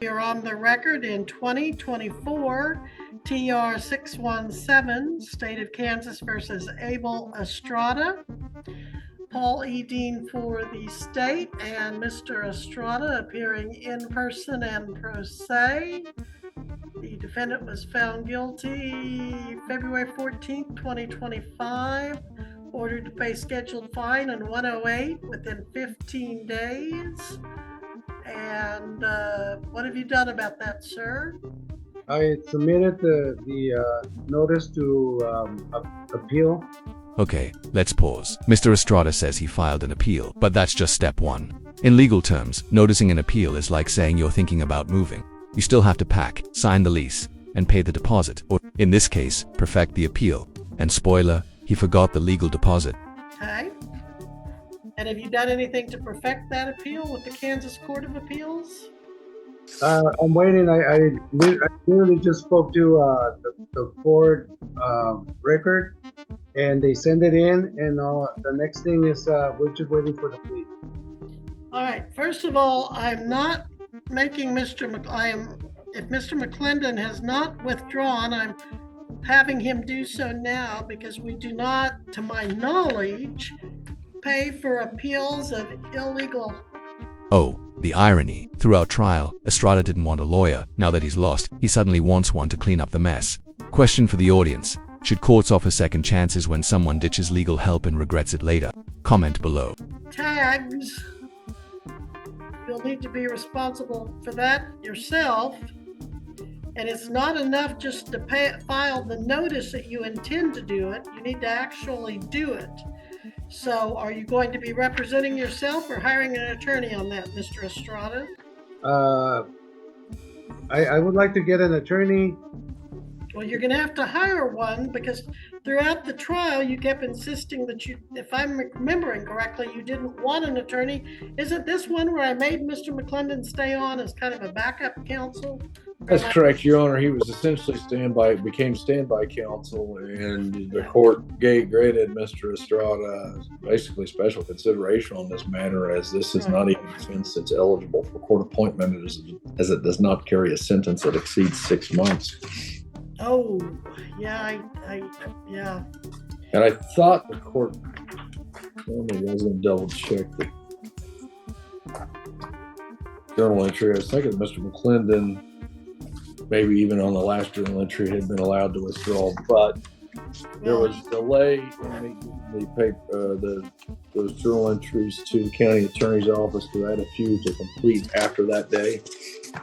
You're on the record in 2024, TR 617, State of Kansas versus Abel Estrada. Paul E. Dean for the state and Mr. Estrada appearing in person and pro se. The defendant was found guilty February 14th, 2025, ordered to pay scheduled fine in 108 within 15 days. And what have you done about that, sir? I submitted the notice to appeal. Okay, let's pause. Mr. Estrada says he filed an appeal, but that's just step one. In legal terms, noticing an appeal is like saying you're thinking about moving. You still have to pack, sign the lease, and pay the deposit, or in this case, perfect the appeal. And spoiler, he forgot the legal deposit. Okay. And have you done anything to perfect that appeal with the Kansas Court of Appeals? I'm waiting. I literally just spoke to the court record, and they send it in, and the next thing is we're just waiting for the plea. All right. First of all, I'm not making if Mr. McClendon has not withdrawn, I'm having him do so now because we do not, to my knowledge, pay for appeals of illegal. Oh, the irony. Throughout trial, Estrada didn't want a lawyer. Now that he's lost, he suddenly wants one to clean up the mess. Question for the audience. Should courts offer second chances when someone ditches legal help and regrets it later? Comment below. Tags. You'll need to be responsible for that yourself. And it's not enough just to file the notice that you intend to do it. You need to actually do it. So are you going to be representing yourself or hiring an attorney on that, Mr. Estrada? I would like to get an attorney. Well, you're going to have to hire one because throughout the trial, you kept insisting that if I'm remembering correctly, you didn't want an attorney. Isn't this one where I made Mr. McClendon stay on as kind of a backup counsel? That's correct, Your Honor. He was essentially became standby counsel, and the court granted Mr. Estrada basically special consideration on this matter, as this is not even a offense that's eligible for court appointment, as it does not carry a sentence that exceeds 6 months. Oh, yeah, yeah. And I thought the court, maybe I was going to double check the journal entry. I was thinking Mr. McClendon, maybe even on the last journal entry, had been allowed to withdraw, but there was delay in those journal entries to the county attorney's office because I had a few to complete after that day.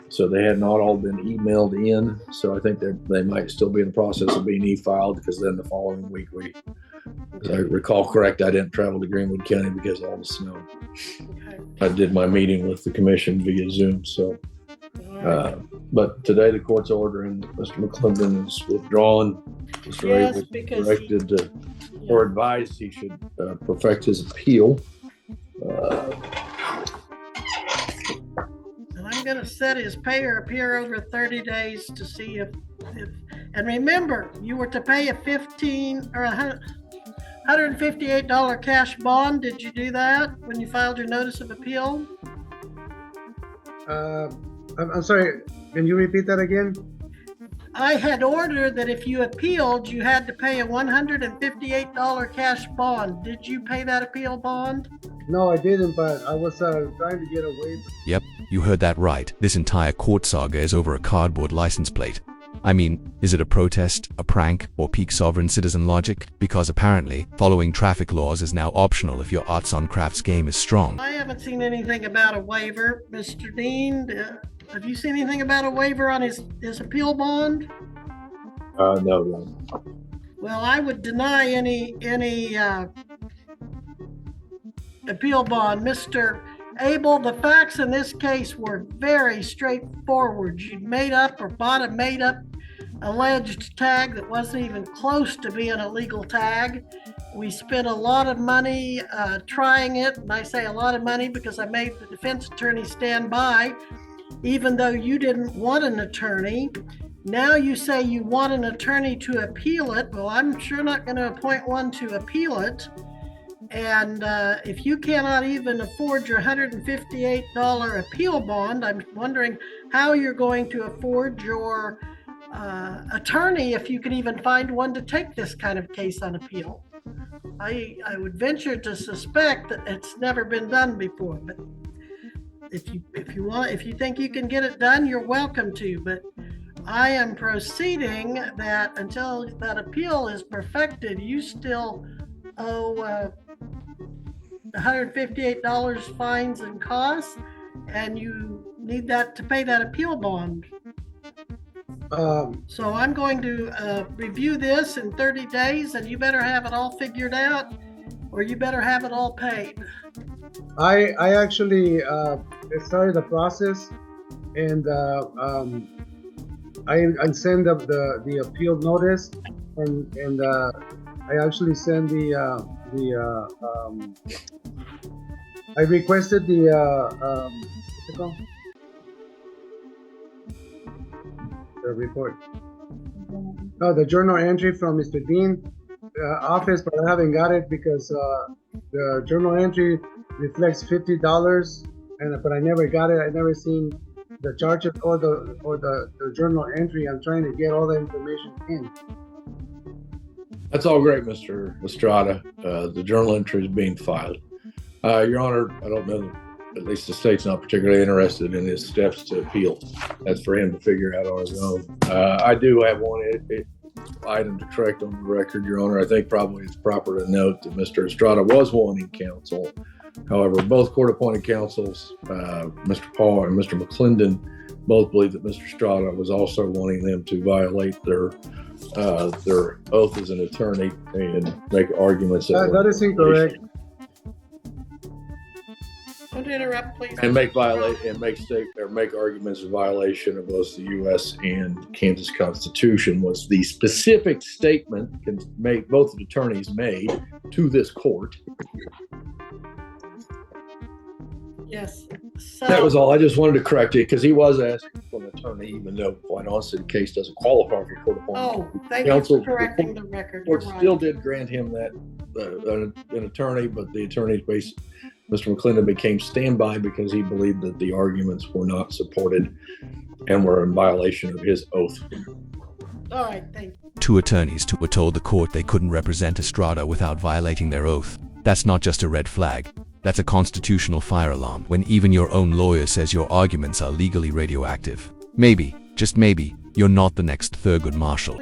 So they had not all been emailed in. So I think that they might still be in the process of being e-filed, because then the following week, as I recall correct, I didn't travel to Greenwood County because of all the snow. Okay. I did my meeting with the commission via Zoom. So, but today the court's ordering Mr. McClendon is withdrawn. Yes, because directed to, or advised he should perfect his appeal. I'm going to set his pay or appear over 30 days to see if, and remember, you were to pay a $15 or $158 cash bond. Did you do that when you filed your notice of appeal? I'm sorry, can you repeat that again? I had ordered that if you appealed, you had to pay a $158 cash bond. Did you pay that appeal bond? No, I didn't, but I was trying to get a waiver. Yep, you heard that right. This entire court saga is over a cardboard license plate. I mean, is it a protest, a prank, or peak sovereign citizen logic? Because apparently, following traffic laws is now optional if your arts on crafts game is strong. I haven't seen anything about a waiver, Mr. Dean. Have you seen anything about a waiver on his appeal bond? No. Well, I would deny any appeal bond. Mr. Abel, the facts in this case were very straightforward. You'd made up or bought a made up alleged tag that wasn't even close to being a legal tag. We spent a lot of money trying it, and I say a lot of money because I made the defense attorney stand by, even though you didn't want an attorney. Now you say you want an attorney to appeal it. Well, I'm sure not going to appoint one to appeal it. And if you cannot even afford your $158 appeal bond, I'm wondering how you're going to afford your attorney if you can even find one to take this kind of case on appeal. I would venture to suspect that it's never been done before, but if you think you can get it done, you're welcome to. But I am proceeding that until that appeal is perfected, you still owe $158 fines and costs, and you need that to pay that appeal bond. So I'm going to review this in 30 days, and you better have it all figured out, or you better have it all paid. I actually started the process, and I send up the appeal notice, and I actually send I requested what's it called? The report. No, the journal entry from Mr. Dean office, but I haven't got it because the journal entry reflects $50, but I never got it. I never seen the charges or the journal entry. I'm trying to get all the information in. That's all great, Mr. Estrada. The journal entry is being filed. Your Honor, I don't know, at least the state's not particularly interested in his steps to appeal. That's for him to figure out on his own. I do have one item to correct on the record, Your Honor. I think probably it's proper to note that Mr. Estrada was wanting counsel. However, both court-appointed counsels, Mr. Paul and Mr. McClendon, both believe that Mr. Estrada was also wanting them to violate their oath as an attorney and make arguments that is incorrect. Don't interrupt, please. And make arguments in violation of both the U.S. and Kansas Constitution. Was the specific statement both attorneys made to this court. Yes. So, that was all. I just wanted to correct it because he was asking for an attorney, even though, quite honestly, the case doesn't qualify for court appointment. Oh, thank you for correcting the record. The court still did grant him that an attorney, but the attorney, Mr. McClendon, became standby because he believed that the arguments were not supported and were in violation of his oath. All right, thank you. Two attorneys were told the court they couldn't represent Estrada without violating their oath. That's not just a red flag. That's a constitutional fire alarm when even your own lawyer says your arguments are legally radioactive. Maybe, just maybe, you're not the next Thurgood Marshall.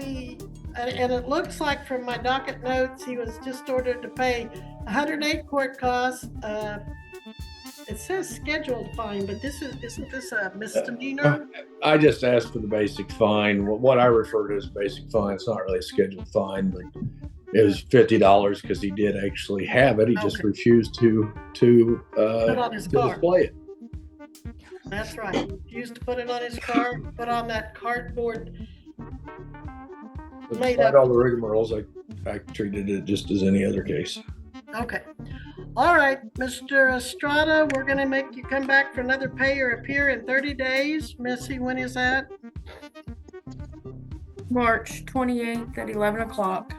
And it looks like from my docket notes, he was just ordered to pay 108 court costs. It says scheduled fine, but isn't this a misdemeanor? I just asked for the basic fine. What I refer to as basic fine, it's not really a scheduled fine, but it was $50 because he did actually have it. He just refused to put on his car. Display it. That's right. He refused to put it on his car, put on that cardboard. Despite all the rigmaroles, I treated it just as any other case. Okay. All right, Mr. Estrada, we're going to make you come back for another pay or appear in 30 days. Missy, when is that? March 28th at 11 o'clock.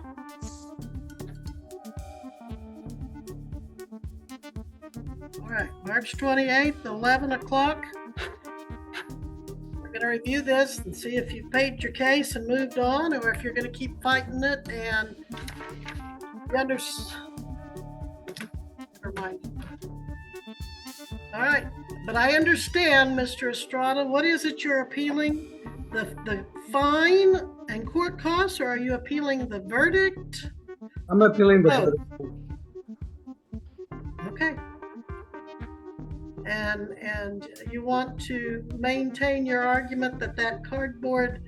All right, March 28th, 11 o'clock. We're going to review this and see if you've paid your case and moved on, or if you're going to keep fighting it and never mind. All right, but I understand, Mr. Estrada. What is it you're appealing? The fine and court costs, or are you appealing the verdict? I'm appealing the verdict. Okay. And you want to maintain your argument that cardboard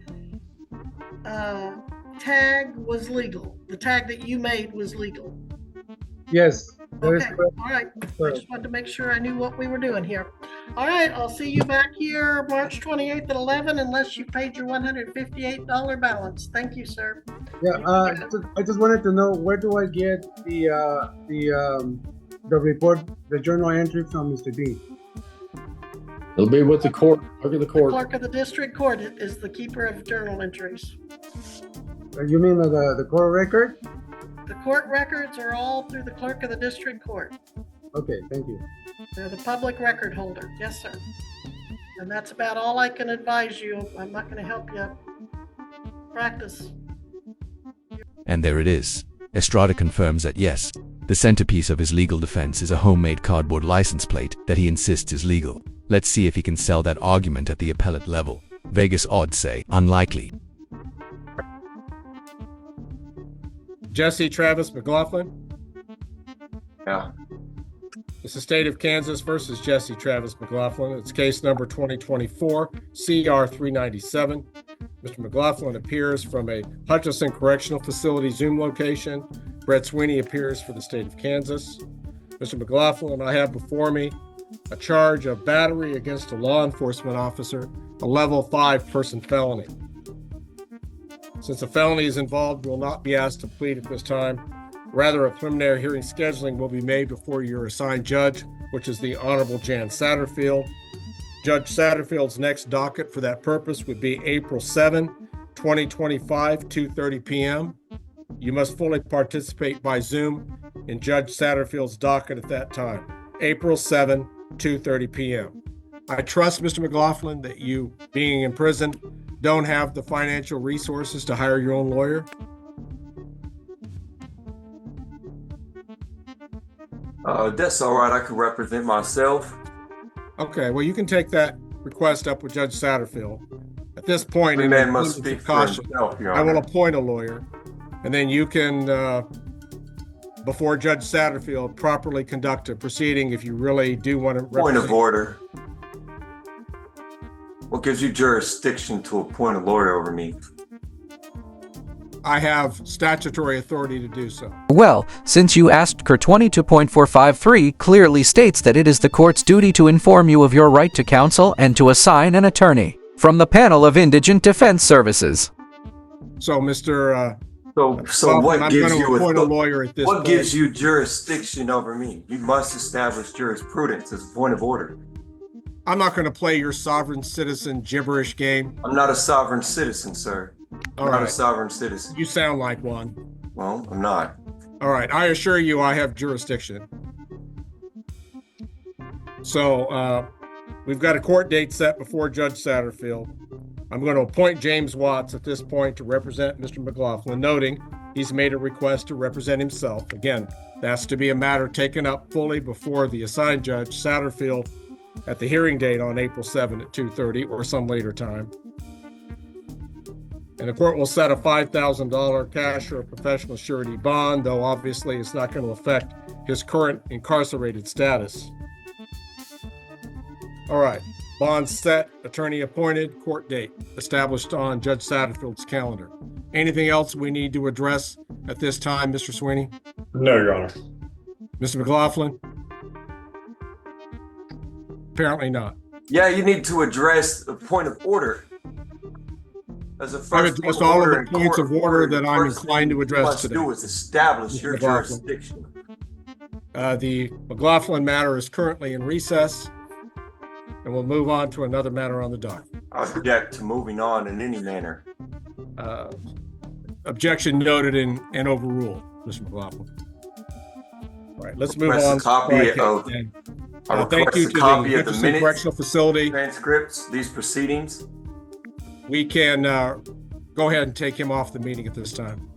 tag was legal. The tag that you made was legal. Yes. Okay. All right. I just wanted to make sure I knew what we were doing here. All right. I'll see you back here March 28th at 11, unless you paid your $158 balance. Thank you, sir. Yeah. I just wanted to know, where do I get the report, the journal entry from Mr. Dean? It'll be with the court. Look at the court. The clerk of the district court is the keeper of journal entries. You mean the court record? The court records are all through the clerk of the district court. Okay, thank you. They're the public record holder. Yes, sir. And that's about all I can advise you. I'm not going to help you practice. And there it is. Estrada confirms that yes, the centerpiece of his legal defense is a homemade cardboard license plate that he insists is legal. Let's see if he can sell that argument at the appellate level. Vegas odds say unlikely. Jesse Travis McLaughlin. Yeah. It's the state of Kansas versus Jesse Travis McLaughlin. It's case number 2024 CR 397. Mr. McLaughlin appears from a Hutchinson Correctional Facility Zoom location. Brett Sweeney appears for the state of Kansas. Mr. McLaughlin, I have before me a charge of battery against a law enforcement officer, a level 5 person felony. Since a felony is involved, you will not be asked to plead at this time. Rather, a preliminary hearing scheduling will be made before your assigned judge, which is the Honorable Jan Satterfield. Judge Satterfield's next docket for that purpose would be April 7, 2025, 2:30 p.m. You must fully participate by Zoom in Judge Satterfield's docket at that time, April 7, 2:30 p.m. I trust, Mr. McLaughlin, that you, being in prison, don't have the financial resources to hire your own lawyer. That's all right. I can represent myself. Okay, well, you can take that request up with Judge Satterfield. At this point, Every in man the must abundance of speak for caution, himself, Your I will Honor. appoint a lawyer, and then you can, before Judge Satterfield, properly conduct a proceeding if you really do want to Point of represent. order. What gives you jurisdiction to appoint a lawyer over me? I have statutory authority to do so. Well, since you asked, CUR 22.453 clearly states that it is the court's duty to inform you of your right to counsel and to assign an attorney from the panel of Indigent Defense Services. So, Mr. So Kaufman, what I'm gives going to you appoint a lawyer at this what point. gives you jurisdiction over me? You must establish jurisprudence as a point of order. I'm not going to play your sovereign citizen gibberish game. I'm not a sovereign citizen, sir. I'm All not a right. sovereign citizen. You sound like one. Well, I'm not. All right. I assure you I have jurisdiction. So we've got a court date set before Judge Satterfield. I'm going to appoint James Watts at this point to represent Mr. McLaughlin, noting he's made a request to represent himself. Again, that's to be a matter taken up fully before the assigned judge, Satterfield, at the hearing date on April 7 at 2:30 or some later time. And the court will set a $5,000 cash or a professional surety bond, though obviously it's not going to affect his current incarcerated status. All right, bond set, attorney appointed, court date established on Judge Satterfield's calendar. Anything else we need to address at this time, Mr. Sweeney? No, Your Honor. Mr. McLaughlin? Apparently not. Yeah, you need to address a point of order. As a I've first addressed point all of order the in points court of order the that I'm first inclined thing to address you must today. do is establish Mr. your McLaughlin. jurisdiction. The McLaughlin matter is currently in recess, and we'll move on to another matter on the docket. I object to moving on in any manner. Objection noted and overruled, Mr. McLaughlin. All right, let's move Request a on. copy Okay, of- then. I Thank request you a to copy the of the Hutchinson minutes, Correctional Facility. transcripts, these proceedings. We can go ahead and take him off the meeting at this time.